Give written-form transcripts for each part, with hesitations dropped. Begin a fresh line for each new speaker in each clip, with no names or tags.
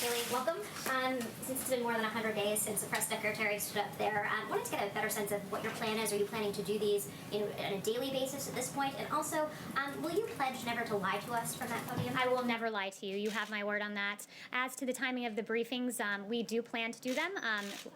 Kayleigh, welcome. Since it's been more than 100 days since the press secretary stood up there, I wanted to get a better sense of what your plan is. Are you planning to do these on a daily basis at this point? And also, will you pledge never to lie to us from that podium?
I will never lie to you. You have my word on that. As to the timing of the briefings, we do plan to do them.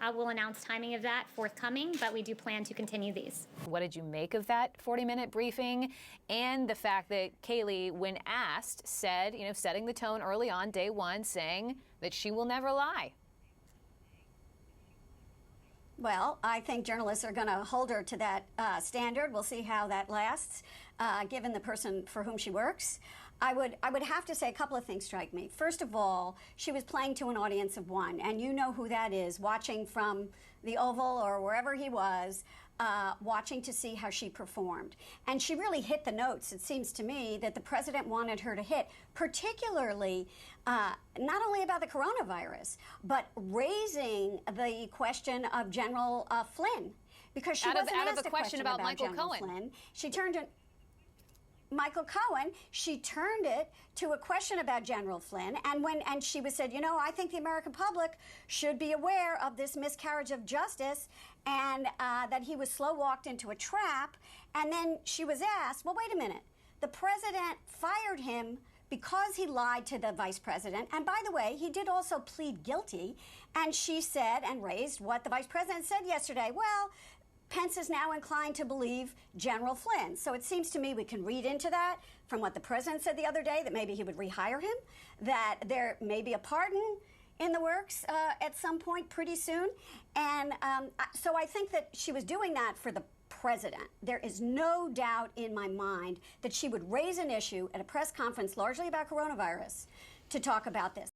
I will announce timing of that forthcoming, but we do plan to continue these.
What did you make of that 40-minute briefing and the fact that Kayleigh, when asked, said, setting the tone early on, day one, saying that she will never lie?
Well, I think journalists are going to hold her to that standard. We'll see how that lasts, given the person for whom she works. I would have to say a couple of things strike me. First of all, she was playing to an audience of one, and you know who that is, watching from the Oval or wherever he was, watching to see how she performed. And she really hit the notes, it seems to me, that the president wanted her to hit, particularly not only about the coronavirus, but raising the question of General Flynn. Because she wasn't asked a question about
Michael
General
Cohen.
Flynn. She turned it. Michael Cohen, she turned it to a question about General Flynn, and she was said, I think the American public should be aware of this miscarriage of justice, and that he was slow-walked into a trap. And then she was asked, well, wait a minute, the president fired him because he lied to the vice president. And by the way, he did also plead guilty. And she said and raised what the vice president said yesterday. Well, Pence is now inclined to believe General Flynn. So it seems to me we can read into that from what the president said the other day, that maybe he would rehire him, that there may be a pardon in the works at some point pretty soon. And so I think that she was doing that for the president. There is no doubt in my mind that she would raise an issue at a press conference largely about coronavirus to talk about this.